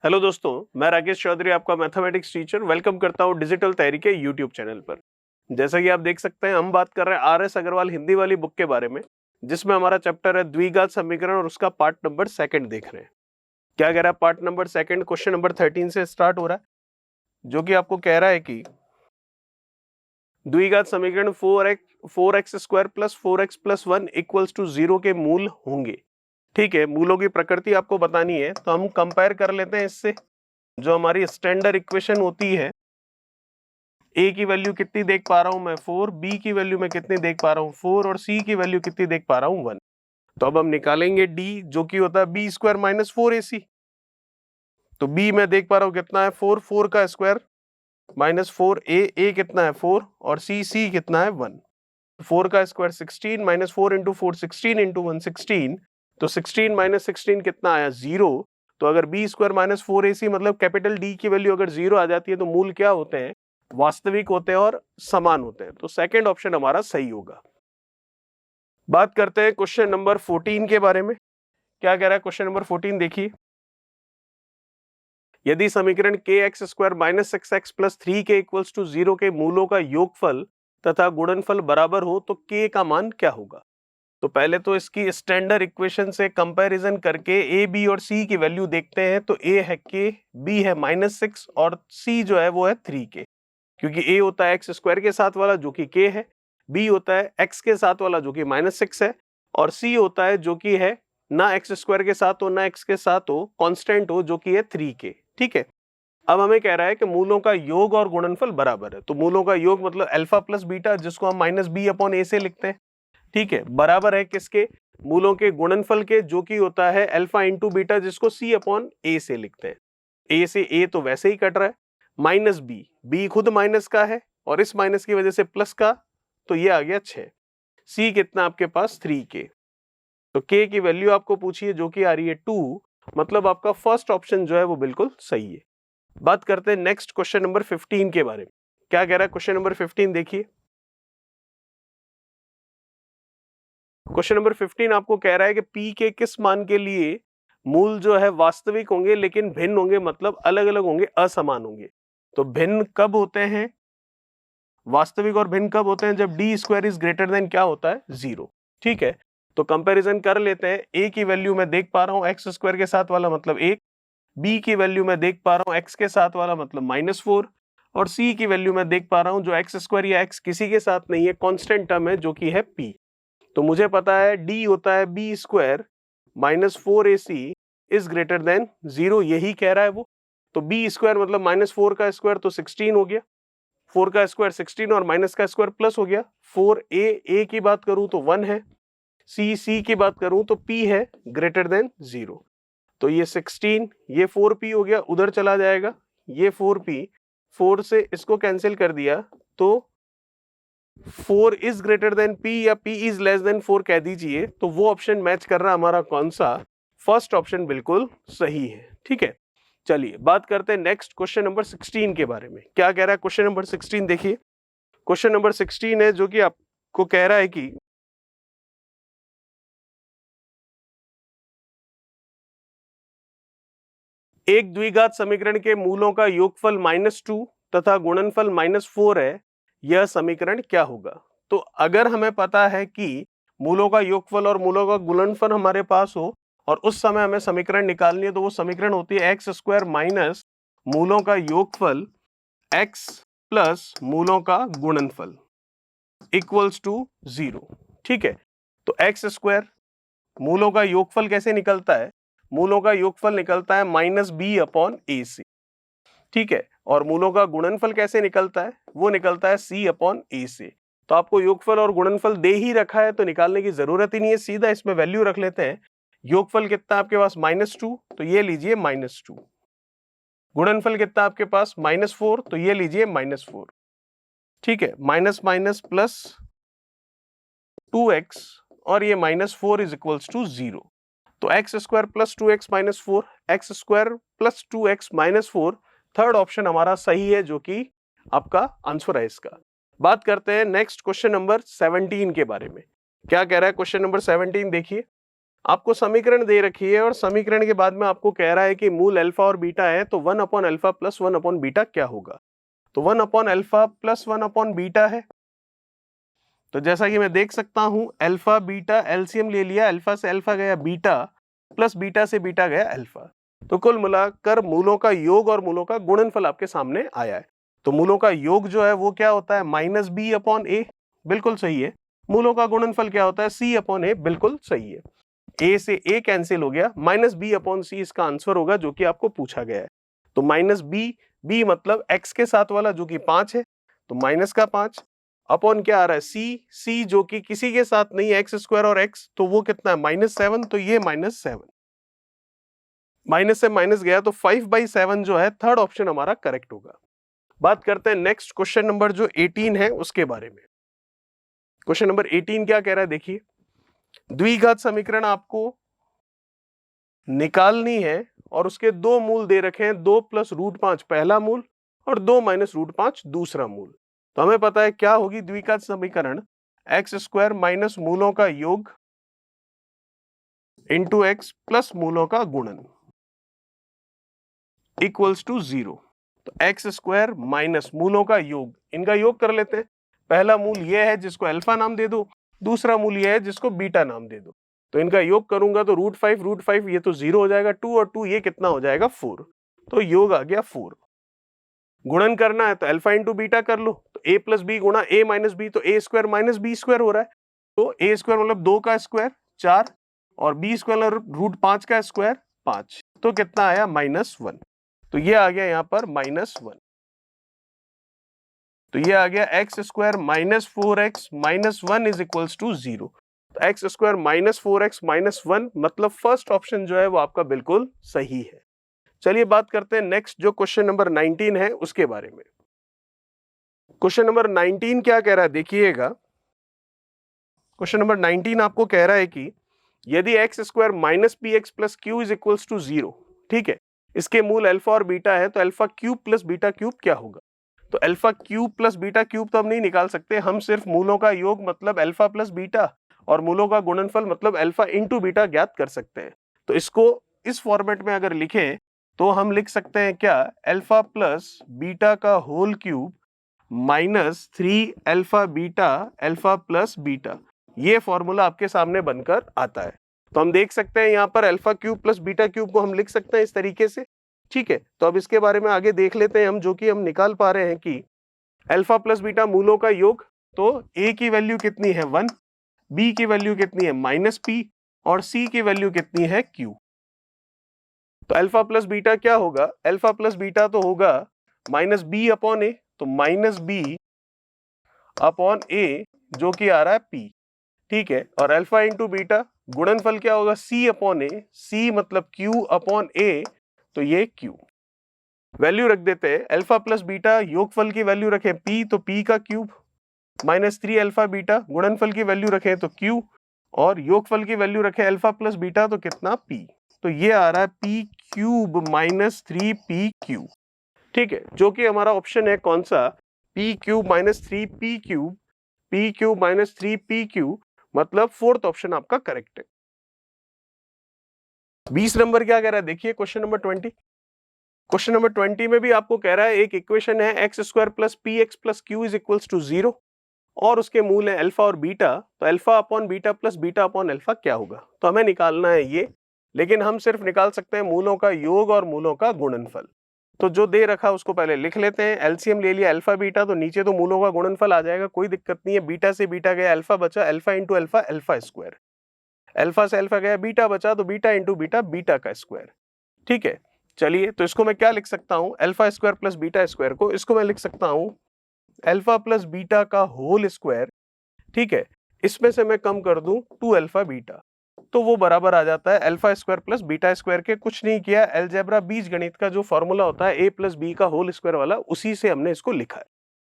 Hello दोस्तों, मैं राकेश चौधरी आपका मैथमेटिक्स टीचर वेलकम करता हूँ डिजिटल तैयारी के यूट्यूब चैनल पर। जैसा कि आप देख सकते हैं, हम बात कर रहे हैं आर.एस. अग्रवाल हिंदी वाली बुक के बारे में, जिसमें हमारा चैप्टर है द्विघात समीकरण और उसका पार्ट नंबर सेकंड देख रहे हैं। क्या कह रहा है part number second, question number 13 से स्टार्ट हो रहा है, जो कि आपको कह रहा है कि द्विघात समीकरण 4x square plus 4x plus 1 equals to 0 के मूल होंगे। ठीक है, मूलों की प्रकृति आपको बतानी है, तो हम कंपेयर कर लेते हैं इससे। जो हमारी स्टैंडर्ड इक्वेशन होती है, ए की वैल्यू कितनी देख पा रहा हूं मैं 4, बी की वैल्यू मैं कितनी देख पा रहा हूं 4 और सी की वैल्यू कितनी देख पा रहा हूं 1। तो अब हम निकालेंगे डी, जो कि होता है बी स्क्वायर माइनस 4ac। तो बी में देख पा रहा हूं कितना है 4, 4 का स्क्वायर माइनस 4, ए कितना है 4 और सी कितना है 1। 4 का स्क्वायर 16 माइनस 4 इंटू 4 16 इंटू 1 16। तो 16 माइनस 16 कितना आया 0। तो अगर बी स्क्वायर माइनस 4ac मतलब कैपिटल डी की वैल्यू अगर 0 आ जाती है तो मूल क्या होते हैं, वास्तविक होते हैं और समान होते हैं। तो सेकंड ऑप्शन हमारा सही होगा। बात करते हैं क्वेश्चन नंबर 14 के बारे में। क्या कह रहा है क्वेश्चन नंबर 14, देखिए। यदि समीकरण के x square minus x x plus 3 के इक्वल्स टू 0 के मूलों का योगफल तथा गुणनफल बराबर हो तो के का मान क्या होगा। तो पहले तो इसकी स्टैंडर्ड इक्वेशन से कंपैरिजन करके ए बी और सी की वैल्यू देखते हैं। तो ए है के, बी है -6 और सी जो है वो है 3 के। क्योंकि ए होता है एक्स स्क्वायर के साथ वाला जो कि के है, बी होता है एक्स के साथ वाला जो कि -6 है, और सी होता है जो कि है ना एक्स स्क्वायर के साथ हो ना एक्स के साथ हो, कांस्टेंट हो, जो कि है 3 के। ठीक है, अब हमें कह रहा है कि मूलों का योग और गुणनफल बराबर है। तो मूलों का योग मतलब अल्फा प्लस बीटा, जिसको हम माइनस बी अपॉन ए से लिखते हैं। ठीक है, बराबर है किसके, मूलों के गुणनफल के, जो कि होता है अल्फा इंटू बीटा, जिसको सी अपॉन ए से लिखते हैं। ए से ए तो वैसे ही कट रहा है, माइनस बी, बी खुद माइनस का है और इस माइनस की वजह से प्लस का, तो ये आ गया 6। सी कितना आपके पास 3 के। तो के की वैल्यू आपको पूछी है जो कि आ रही है 2, मतलब आपका फर्स्ट ऑप्शन जो है वो बिल्कुल सही है। बात करते हैं नेक्स्ट क्वेश्चन नंबर 15 के बारे में। क्या कह रहा है क्वेश्चन नंबर 15, देखिए। क्वेश्चन नंबर 15 आपको कह रहा है कि पी के किस मान के लिए मूल जो है वास्तविक होंगे लेकिन भिन्न होंगे, मतलब अलग अलग होंगे, असमान होंगे। तो भिन्न कब होते हैं, वास्तविक और भिन्न कब होते हैं, जब D square is greater then क्या होता है 0। ठीक है, तो कंपैरिजन कर लेते हैं। ए की वैल्यू मैं देख पा रहा हूं एक्स स्क्वायर के साथ वाला मतलब 1, बी की वैल्यू मैं देख पा रहा हूं एक्स के साथ वाला मतलब -4, और सी की वैल्यू मैं देख पा रहा हूं जो एक्स स्क्वायर या एक्स किसी के साथ नहीं है, कांस्टेंट टर्म है, जो कि है पी। तो मुझे पता है डी होता है B square minus 4ac is greater than 0, यही कह रहा है वो। तो बी स्क्वायर मतलब -4 का स्क्वायर तो 16 हो गया, 4 का स्क्वायर 16 और माइनस का स्क्वायर प्लस हो गया। 4a की बात करूं तो 1 है, सी की बात करूं तो p है ग्रेटर देन 0। तो ये 16, ये 4p हो गया, उधर चला जाएगा, ये 4p, 4 से इसको कैंसिल कर दिया तो 4 इज ग्रेटर देन p या p इज लेस देन 4 कह दीजिए। तो वो ऑप्शन मैच कर रहा है हमारा कौन सा, फर्स्ट ऑप्शन बिल्कुल सही है। ठीक है, चलिए बात करते हैं नेक्स्ट क्वेश्चन नंबर 16 के बारे में। क्या कह रहा है क्वेश्चन नंबर 16, देखिए। क्वेश्चन नंबर 16 है जो कि आपको कह रहा है कि एक द्विघात समीकरण के मूलों का योगफल -2 तथा गुणनफल -4 है, यह समीकरण क्या होगा। तो अगर हमें पता है कि मूलों का योगफल और मूलों का गुणनफल हमारे पास हो और उस समय हमें समीकरण निकालनी है, तो वो समीकरण होती है एक्स स्क्वायर माइनस मूलों का योगफल एक्स प्लस मूलों का गुणनफल इक्वल्स टू 0। ठीक है, तो एक्स स्क्वायर, मूलों का योगफल कैसे निकलता है, मूलों का योगफल निकलता है -b अपॉन ac। ठीक है, और मूलों का गुणनफल कैसे निकलता है, वो निकलता है c अपॉन a से। तो आपको योगफल और गुणनफल दे ही रखा है तो निकालने की जरूरत ही नहीं है, सीधा इसमें वैल्यू रख लेते हैं। योगफल कितना आपके पास -2, तो ये लीजिए -2। गुणनफल कितना आपके पास -4, तो ये लीजिए -4। ठीक है, माइनस माइनस प्लस 2x और ये -4 इज इक्वल्स टू 0। तो X square plus 2x minus 4, X square plus 2x minus 4, third option हमारा सही है, जो कि आपका आंसर है इसका। बात करते हैं नेक्स्ट क्वेश्चन नंबर 17 के बारे में। क्या कह रहा है क्वेश्चन नंबर 17, देखिए। आपको समीकरण दे रखी है और समीकरण के बाद में आपको कह रहा है कि मूल अल्फा और बीटा है, तो 1 upon alpha plus 1 upon beta क्या होगा? तो 1 upon alpha plus 1 upon beta है। तो जैसा कि मैं देख सकता हूं, अल्फा बीटा एलसीएम ले लिया, अल्फा से अल्फा गया बीटा, प्लस बीटा से बीटा गया अल्फा। तो कुल मिलाकर मूलों का योग और मूलों का गुणनफल आपके सामने आया है। तो मूलों का योग जो है वो क्या होता है? माइनस बी अपॉन ए, बिल्कुल सही है। मूलों का गुणनफल क्या होता है? सी अपॉन ए, बिल्कुल सही है। ए से ए कैंसिल हो गया, माइनस बी अपॉन सी इसका आंसर होगा जो कि आपको पूछा गया है। तो माइनस बी, बी मतलब एक्स के साथ वाला जो कि 5 है, तो माइनस का 5 अपॉन क्या आ रहा है? सी, सी जो कि किसी के साथ नहीं है, एक्स स्क्वायर और एक्स, तो वो कितना है? -7, तो ये -7, माइनस से माइनस गया तो 5/7 जो है थर्ड ऑप्शन हमारा करेक्ट होगा। बात करते हैं नेक्स्ट क्वेश्चन नंबर जो 18 है उसके बारे में। क्वेश्चन नंबर 18 क्या कह रहा है देखिए, द्विघात समीकरण आपको निकालनी है और उसके दो मूल दे रखे हैं, 2 + √5 पहला मूल और 2 - √5 दूसरा मूल। तो हमें पता है क्या होगी द्विघात समीकरण, x² माइनस मूलों का योग इंटू x प्लस मूलों का गुणन इक्वल्स टू 0। तो x² माइनस मूलों का योग, इनका योग कर लेते हैं। पहला मूल ये है जिसको अल्फा नाम दे दो, दूसरा मूल ये है जिसको बीटा नाम दे दो। तो इनका योग करूंगा तो √5 ये तो 0 हो जाएगा, 2 और 2 ये कितना हो जाएगा? 4। तो योग आ गया 4। गुणन करना है तो अल्फा इंटू बीटा कर लो, तो a प्लस बी गुणा a माइनस बी, तो a² माइनस b² हो रहा है। तो a² मतलब 2 का स्क्वायर 4 और b² √5 का स्क्वायर 5, तो कितना आया? -1। तो ये आ गया यहाँ पर -1। तो ये आ गया x² minus 4x minus 1 is equals to 0। तो x² माइनस 4x माइनस 1 मतलब फर्स्ट ऑप्शन जो है वो आपका बिल्कुल सही है। चलिए बात करते हैं नेक्स्ट जो क्वेश्चन नंबर 19 है उसके बारे में। क्वेश्चन नंबर 19 क्या कह रहा है देखिएगा। क्वेश्चन नंबर 19 आपको कह रहा है कि यदि x² minus px plus q is equals to 0, ठीक है, इसके मूल अल्फा और बीटा है, तो alpha cube plus beta cube क्या होगा? तो alpha cube plus beta cube तो हम नहीं निकाल सकते, हम सिर्फ मूलों का योग मतलब अल्फा प्लस बीटा और मूलों का गुणनफल मतलब अल्फा इंटू बीटा ज्ञात कर सकते हैं। तो इसको इस फॉर्मेट में अगर लिखें तो हम लिख सकते हैं क्या? अल्फा प्लस बीटा का whole cube minus 3 alpha beta alpha plus beta, ये फॉर्मूला आपके सामने बनकर आता है। तो हम देख सकते हैं यहाँ पर alpha cube plus beta cube को हम लिख सकते हैं इस तरीके से, ठीक है। तो अब इसके बारे में आगे देख लेते हैं हम, जो कि हम निकाल पा रहे हैं कि अल्फा प्लस बीटा मूलों का योग, तो a की वैल्यू कितनी है 1, b की वैल्यू कितनी है -p और c की वैल्यू कितनी है q। तो अल्फा प्लस बीटा क्या होगा? अल्फा प्लस बीटा तो होगा -b अपॉन a, तो -b अपॉन a जो कि आ रहा है p, ठीक है। और अल्फा इंटू बीटा गुणनफल क्या होगा? c अपॉन a, c मतलब q अपॉन a, तो ये q वैल्यू रख देते हैं। अल्फा प्लस बीटा योगफल की वैल्यू रखें p, तो p का क्यूब -3 अल्फा बीटा, गुणनफल की वैल्यू रखें तो q और योगफल की वैल्यू रखें अल्फा प्लस बीटा, तो कितना? p। तो ये आ रहा है p क्यूब -3pq, ठीक है, जो कि हमारा ऑप्शन है कौन सा? p cube -3pq, p cube -3pq मतलब फोर्थ ऑप्शन आपका करेक्ट है। 20 नंबर क्या कह रहा है देखिए, क्वेश्चन नंबर 20। क्वेश्चन नंबर 20 में भी आपको कह रहा है एक इक्वेशन है x² plus px plus q is equals to 0 और उसके मूल है अल्फा और बीटा, तो alpha upon beta plus beta upon alpha क्या होगा? तो हमें निकालना है ये, लेकिन हम सिर्फ निकाल सकते हैं मूलों का योग और मूलों का गुणनफल। तो जो दे रखा उसको पहले लिख लेते हैं। एलसीएम ले लिया अल्फा बीटा, तो नीचे तो मूलों का गुणनफल आ जाएगा, कोई दिक्कत नहीं है। बीटा से बीटा गया अल्फा बचा, alpha into alpha alpha square, alpha से अल्फा गया बीटा बचा, तो बीटा इंटू बीटा बीटा का स्क्वायर, ठीक है। चलिए तो इसको मैं क्या लिख सकता हूं? Alpha square plus beta square को इसको मैं लिख सकता हूं अल्फा प्लस बीटा का होल स्क्वायर, ठीक है। इसमें से मैं कम कर दूं 2 अल्फा बीटा, तो वो बराबर आ जाता है alpha square plus beta square के। कुछ नहीं किया, अलजेब्रा बीज गणित का जो फॉर्मूला होता है a प्लस बी का होल स्क्वायर वाला, उसी से हमने इसको लिखा है।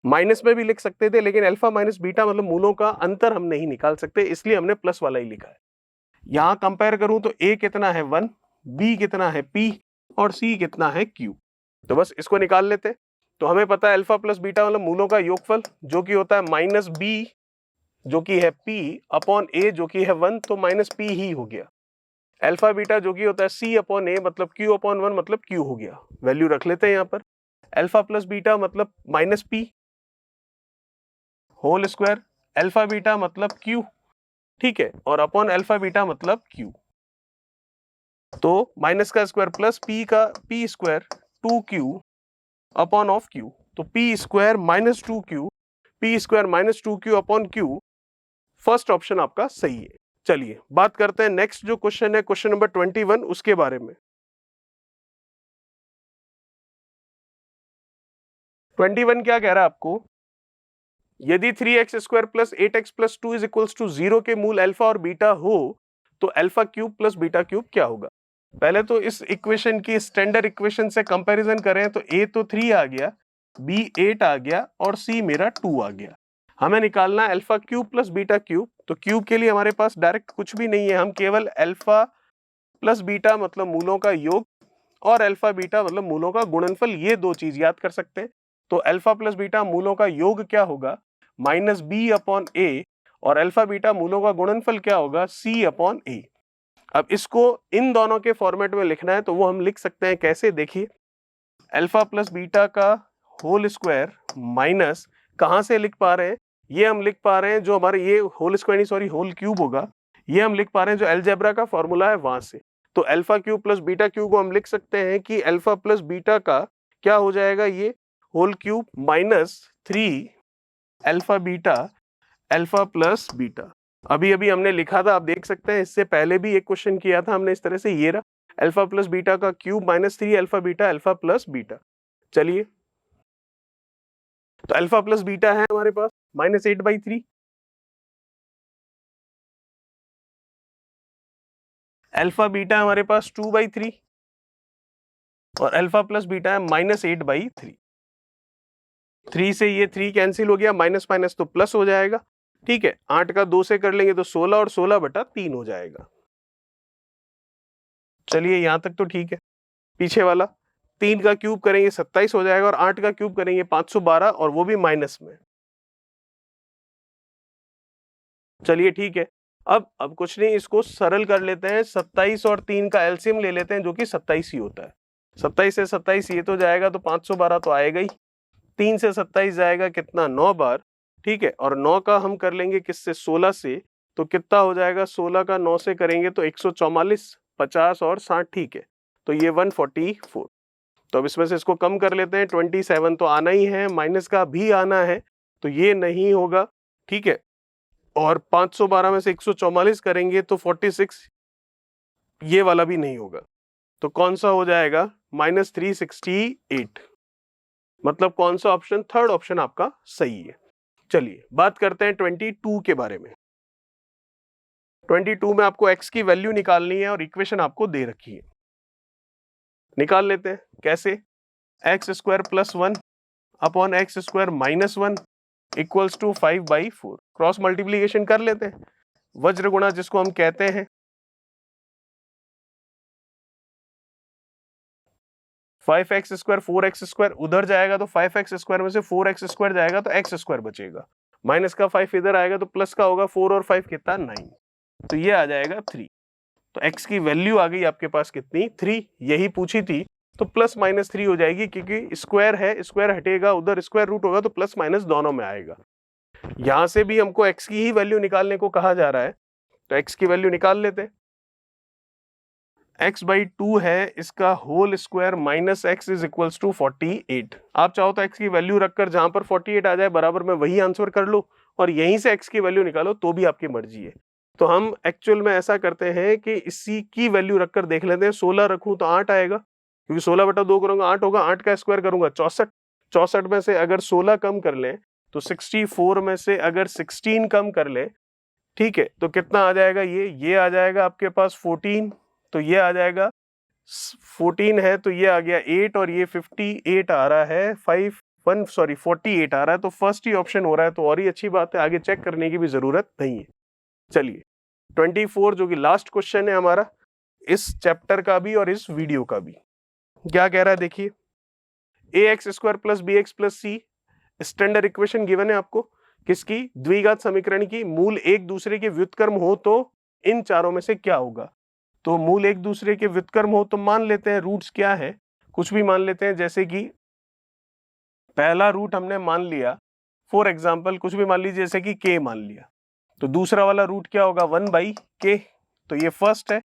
माइनस में भी लिख सकते थे, लेकिन अल्फा माइनस बीटा मतलब मूलों का अंतर हम नहीं निकाल सकते, इसलिए हमने प्लस वाला ही लिखा है। यहां कंपेयर करूं तो a कितना है 1, b कितना है p और c कितना है q। तो बस इसको निकाल लेते हैं। तो हमें पता है अल्फा प्लस बीटा मतलब मूलों का योगफल, जो कि होता है -b जो कि है p अपॉन a जो कि है 1, तो -p ही हो गया। अल्फा बीटा जो कि होता है c अपॉन a मतलब q अपॉन 1 मतलब q हो गया, वैल्यू रख लेते हैं यहाँ पर। अल्फा प्लस बीटा मतलब minus p whole square, alpha beta मतलब q, ठीक है, और अपॉन अल्फा बीटा मतलब q। तो माइनस का स्क्वायर प्लस p का p square 2q upon of q, तो p square minus 2q, p square minus 2q upon q, first option आपका सही है। चलिए बात करते हैं नेक्स्ट जो क्वेश्चन है, क्वेश्चन नंबर 21, उसके बारे में। 21 क्या कह रहा है आपको, यदि 3x square plus 8x plus 2 is equals to 0 के मूल अल्फा और बीटा हो तो alpha cube plus beta cube क्या होगा। पहले तो इस इक्वेशन की स्टैंडर्ड इक्वेशन से कंपैरिजन करें तो a तो 3 आ गया, b 8 आ गया और c मेरा 2 आ गया। हमें निकालना है alpha cube plus beta cube, तो क्यूब के लिए हमारे पास डायरेक्ट कुछ भी नहीं है, हम केवल अल्फा प्लस बीटा मतलब मूलों का योग और अल्फा बीटा मतलब मूलों का गुणनफल, ये दो चीज याद कर सकते हैं। तो अल्फा प्लस बीटा मूलों का योग क्या होगा, माइनस बी अपॉन ए, और अल्फा बीटा मूलों का गुणनफल क्या होगा, सी अपॉन ए। अब इसको इन दोनों के फॉर्मेट में लिखना है तो वो हम लिख सकते हैं कैसे, देखिए अल्फा प्लस बीटा का होल स्क्वायर माइनस, कहां से लिख पा रहे हैं, ये हम लिख पा रहे हैं जो हमारे ये होल स्क्वायर नहीं सॉरी होल क्यूब होगा, ये हम लिख पा रहे हैं जो अलजेब्रा का फॉर्मूला है वहां से। तो alpha cube plus beta cube को हम लिख सकते हैं कि अल्फा प्लस बीटा का क्या हो जाएगा, ये whole cube minus 3 alpha beta alpha plus beta. अभी अभी हमने लिखा था, आप देख सकते हैं इससे पहले भी एक क्वेश्चन किया था हमने इस तरह से, ये रहा अल्फा प्लस बीटा का cube minus 3 alpha beta alpha plus beta. चलिए तो अल्फा प्लस बीटा है हमारे पास माइनस 8/3, अल्फा बीटा हमारे पास 2/3 और अल्फा प्लस बीटा है माइनस 8/3। 3 से ये 3 कैंसिल हो गया, माइनस माइनस तो प्लस हो जाएगा, ठीक है। 8 का 2 से कर लेंगे तो 16 और 16/3 हो जाएगा। चलिए यहां तक तो ठीक है। पीछे वाला 3 का क्यूब करेंगे 27 हो जाएगा और 8 का क्यूब करेंगे 512 और वो भी माइनस में। चलिए ठीक है, अब कुछ नहीं, इसको सरल कर लेते हैं, 27 और 3 का एलसीएम ले लेते हैं जो कि 27 ही होता है। 27 से 27 ये तो जाएगा तो 512 तो आएगा ही, 3 से 27 जाएगा कितना 9 बार, ठीक है, और 9 का हम कर लेंगे किससे 16 से, तो कितना हो जाएगा 16 का 9 से करेंगे तो 144, 50 और 60, ठीक है, तो ये 144। तो अब इसमें से इसको कम कर लेते हैं, 27 तो आना ही है, माइनस का भी आना है, तो ये नहीं होगा, ठीक है, और 512 में से 144 करेंगे तो 46, ये वाला भी नहीं होगा, तो कौन सा हो जाएगा -368, मतलब कौन सा ऑप्शन, थर्ड ऑप्शन आपका सही है। चलिए बात करते हैं 22 के बारे में। 22 में आपको x की वैल्यू निकालनी है और इक्वेशन आपको दे रखी है, निकाल लेते हैं कैसे, x square plus 1 upon x square minus 1 equals to 5/4, cross multiplication कर लेते हैं, वज्र गुणा जिसको हम कहते हैं, 5x स्क्वायर 4x स्क्वायर उधर जाएगा तो 5x स्क्वायर में से 4x स्क्वायर जाएगा तो x स्क्वायर बचेगा, माइनस का 5 इधर आएगा तो प्लस का होगा 4 और 5 कितना 9, तो ये आ जाएगा 3। तो x की वैल्यू आ गई आपके पास कितनी 3, यही पूछी थी, तो प्लस माइनस 3 हो जाएगी क्योंकि स्क्वायर है, स्क्वायर हटेगा उधर स्क्वायर रूट होगा तो प्लस माइनस दोनों में आएगा। यहां से भी हमको x की ही वैल्यू निकालने को कहा जा रहा है, तो x की वैल्यू निकाल लेते हैं, x/2 है, इसका whole square minus x is equals to 48। आप चाहो तो x की वैल्यू रखकर जहां पर 48 आ जाए बराबर में वही आंसर कर लो और यहीं से x की वैल्यू निकालो तो भी आपकी मर्जी है। तो हम एक्चुअल में ऐसा करते हैं कि इसी की वैल्यू रखकर देख लेते हैं, 16 रखूं तो 8 आएगा क्योंकि 16/2 करूंगा 8 होगा, 8 का स्क्वायर करूंगा 64, 64 में से अगर 16 कम कर लें तो 64 में से अगर 16 कम कर ले, ठीक है, तो कितना आ जाएगा, ये आ जाएगा आपके पास 14, तो ये आ जाएगा 14 है तो ये आ गया 8 और ये 58 आ रहा है, 48 आ रहा है, तो फर्स्ट ही ऑप्शन हो रहा है, तो और ही अच्छी बात है, आगे चेक करने की भी जरूरत नहीं है। चलिए 24 जो कि लास्ट क्वेश्चन है हमारा इस चैप्टर का भी और इस वीडियो का भी, क्या कह रहा है देखिए, ax square plus b x plus c standard equation given है आपको, किसकी, द्विघात समीकरण की, मूल एक दूसरे के व्युत्क्रम हो तो इन चारों में से क्या होगा। तो मूल एक दूसरे के व्युत्क्रम हो तो मान लेते हैं रूट्स क्या है, कुछ भी मान लेते हैं, जैसे कि पहला रूट हमने मान लिया, फॉर एग्जाम्पल कुछ भी मान लीजिए, जैसे कि k मान लिया, तो दूसरा वाला रूट क्या होगा 1/k। तो ये फर्स्ट है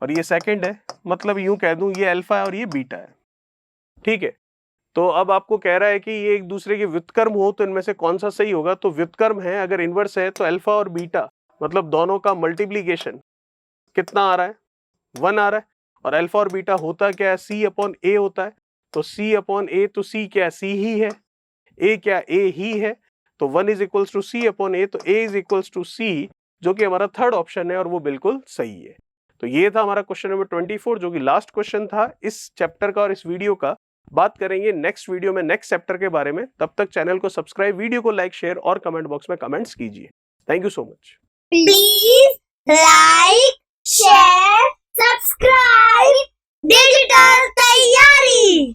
और ये सेकंड है, मतलब यूं कह दूं ये अल्फा है और ये बीटा है, ठीक है। तो अब आपको कह रहा है कि ये एक दूसरे के व्युत्क्रम हो तो इनमें से कौन सा सही होगा, तो व्युत्क्रम है, अगर इनवर्स है तो अल्फा और बीटा मतलब दोनों का मल्टीप्लीकेशन कितना आ रहा है, 1 आ रहा है। और अल्फा और बीटा होता क्या है, C/A होता है, तो C/A, तो C क्या है, C ही है, A क्या, A ही है, तो 1 इज इक्वल्स टू C/A, तो A is equals to C, जो कि हमारा थर्ड ऑप्शन है और वो बिल्कुल सही है। तो ये था हमारा क्वेश्चन नंबर 24, जो कि लास्ट क्वेश्चन था इस चैप्टर का और इस वीडियो का। बात करेंगे नेक्स्ट वीडियो में नेक्स्ट चैप्टर के बारे में। तब तक चैनल को सब्सक्राइब, वीडियो को लाइक, शेयर और कमेंट बॉक्स में कमेंट्स कीजिए। Thank you so much. Please like, share, subscribe digital तैयारी।